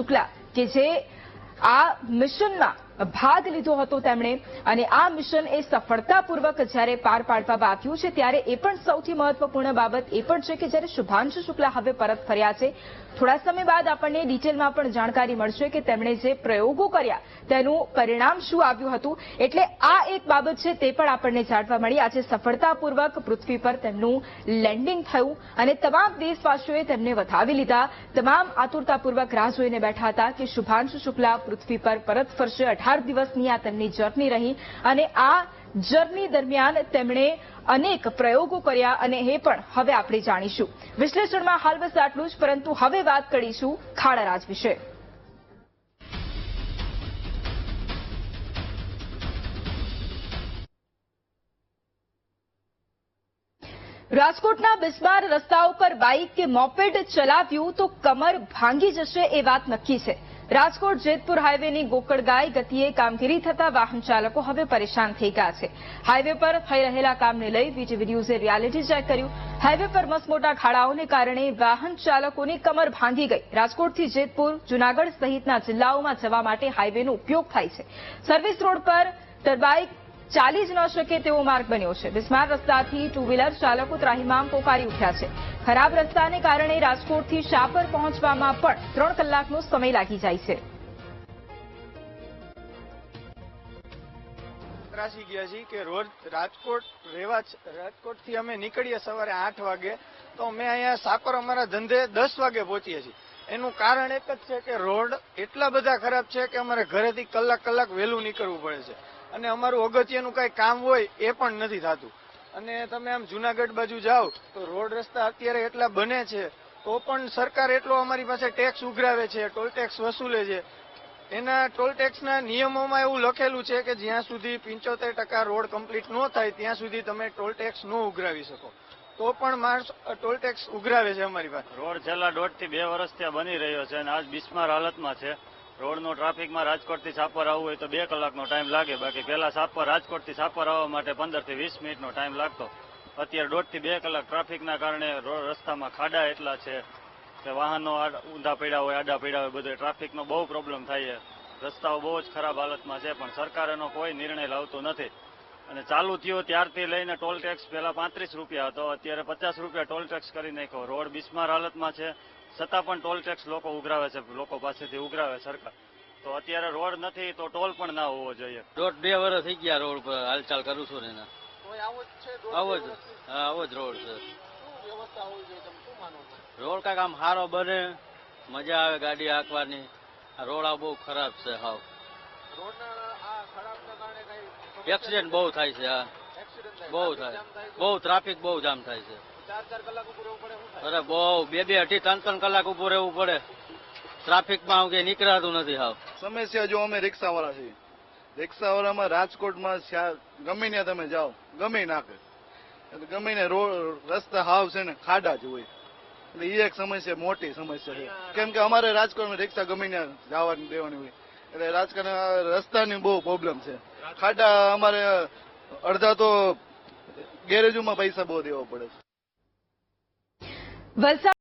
શુક્લા કે જે આ મિશનમાં ભાગ લીધો હતો તેમણે અને આ મિશન એ સફળતાપૂર્વક જ્યારે પાર પાડવામાં આવ્યું છે ત્યારે એ પણ સૌથી મહત્વપૂર્ણ બાબત એ પણ છે કે જ્યારે શુભાંશુ શુક્લા હવે પરત ફર્યા છે થોડા સમય બાદ આપણને ડિટેલમાં પણ જાણકારી મળશે કે તેમણે જે પ્રયોગો કર્યા તેનું પરિણામ શું આવ્યું હતું એટલે આ એક બાબત છે તે પણ આપણને જાણવા મળી આજે સફળતાપૂર્વક પૃથ્વી પર તેમનું લેન્ડિંગ થયું અને તમામ દેશવાસીઓએ તેમને વધાવી લીધા તમામ આતુરતાપૂર્વક રાહ જોઈને બેઠા હતા કે શુભાંશુ શુક્લા પૃથ્વી પર પરત ફરશે 18 દિવસની આ તેમની જર્ની રહી અને આ જર્ની દરમિયાન તેમણે અનેક પ્રયોગો કર્યા અને એ પણ હવે આપણે જાણીશું વિશ્લેષણમાં હાલ બસ આટલું જ પરંતુ હવે વાત કરીશું ખાડારાજ વિશે રાજકોટના બિસ્માર રસ્તાઓ પર બાઇક કે મોપેડ ચલાવ્યું તો કમર ભાંગી જશે એ વાત નક્કી છે રાજકોટ જેતપુર હાઈવેની ગોકળગાય ગતિએ કામગીરી થતા વાહન ચાલકો હવે પરેશાન થઈ ગયા છે હાઈવે પર થઈ રહેલા કામને લઈ વીટીવી ન્યૂઝે રિયાલિટી ચેક કર્યું હાઈવે પર મસમોટા ખાડાઓને કારણે વાહન ચાલકોની કમર ભાંગી ગઈ રાજકોટથી જેતપુર જૂનાગઢ સહિતના જિલ્લાઓમાં જવા માટે હાઈવેનો ઉપયોગ થાય છે સર્વિસ રોડ પર ટરબાઇક ચાલી જ ન શકે તેવો માર્ગ બન્યો છે બિસ્માર રસ્તાથી ટુ વ્હીલર ચાલકો ત્રાહિમામ પોકારી ઉઠ્યા છે ખરાબ રસ્તાને કારણે રાજકોટથી શાપર પહોંચવામાં પણ 3 કલાકનો સમય લાગી જાય છે ત્રાસી ગયા છીએ કે રોજ રાજકોટથી અમે નીકળીએ સવારે 8 વાગે તો અમે અહીંયા શાપર અમારા ધંધે 10 વાગે પહોંચીએ છીએ એનું કારણ એક જ છે કે રોડ એટલા બધા ખરાબ છે કે અમારે ઘરેથી કલાક વહેલું નીકળવું પડે છે અને અમારું અગત્યનું કઈ કામ હોય એ પણ નથી થતું અને તમે આમ જુનાગઢ બાજુ જાઓ તો રોડ રસ્તા અત્યારે એટલા બને છે તો પણ સરકાર એટલો અમારી પાસે ટેક્સ ઉઘરાવે છે ટોલ ટેક્સ વસૂલે છે એના ટોલ ટેક્સના નિયમોમાં એવું લખેલું છે કે જ્યાં સુધી 75% રોડ કમ્પ્લીટ ન થાય ત્યાં સુધી તમે ટોલ ટેક્સ ન ઉઘરાવી શકો તો પણ માણસ ટોલ ટેક્સ ઉઘરાવે છે અમારી પાસે રોડ છેલ્લા 1.5 થી 2 વર્ષથી બની રહ્યો છે અને આજ બિસ્માર હાલતમાં છે રોડનો ટ્રાફિકમાં રાજકોટથી સાપર આવવું હોય તો 2 કલાકનો ટાઈમ લાગે બાકી પહેલા રાજકોટથી સાપર આવવા માટે 15 થી 20 મિનિટનો ટાઈમ લાગતો અત્યારે 1.5 થી 2 કલાક ટ્રાફિકના કારણે રસ્તામાં ખાડા એટલા છે કે વાહનો ઊંધા પડ્યા હોય આડા પડ્યા હોય બધો ટ્રાફિકનો બહુ પ્રોબ્લેમ થાય છે રસ્તાઓ બહુ જ ખરાબ હાલતમાં છે પણ સરકાર એનો કોઈ નિર્ણય લાવતો નથી અને ચાલુ થયો ત્યારથી લઈને ટોલ ટેક્સ પહેલા 35 રૂપિયા હતો અત્યારે 50 રૂપિયા ટોલ ટેક્સ કરી નાખ્યો રોડ બિસ્માર હાલતમાં છે છતાં પણ ટોલ ટેક્સ લોકો ઉઘરાવે છે લોકો પાસેથી ઉઘરાવે સરકાર તો અત્યારે રોડ નથી તો ટોલ પણ ના હોવો જોઈએ 1.5-2 વર્ષ થઈ ગયા રોડ પર હાલચાલ કરું છું ને આવો જ રોડ છે રોડ કાંઈક આમ સારો બને મજા આવે ગાડી હાંકવાની રોડ આ બહુ ખરાબ છે હાવ એક્સિડન્ટ બહુ થાય છે બહુ થાય બહુ ટ્રાફિક બહુ જામ થાય છે અરે બહુ 2-2, 3-3 કલાક ઉભું રહેવું પડે ટ્રાફિકમાં કે નીકળાતું નથી હાવ સમસ્યા જો અમે રિક્ષાવાળા છીએ રિક્ષાવાળામાં રાજકોટમાં ગમે ત્યાં તમે જાઓ ગમે નાખે ગમે ને રસ્તા હાવ છે ને ખાડા જ હોય એટલે એ એક સમસ્યા મોટી સમસ્યા છે કેમ કે અમારે રાજકોટમાં રિક્ષા ગમે ત્યાં જવાની દેવાની હોય એટલે રાજકોટ રસ્તાની બહુ પ્રોબ્લેમ છે ખાડા અમારે અડધા તો ગેરેજોમાં પૈસા બહુ દેવા પડે છે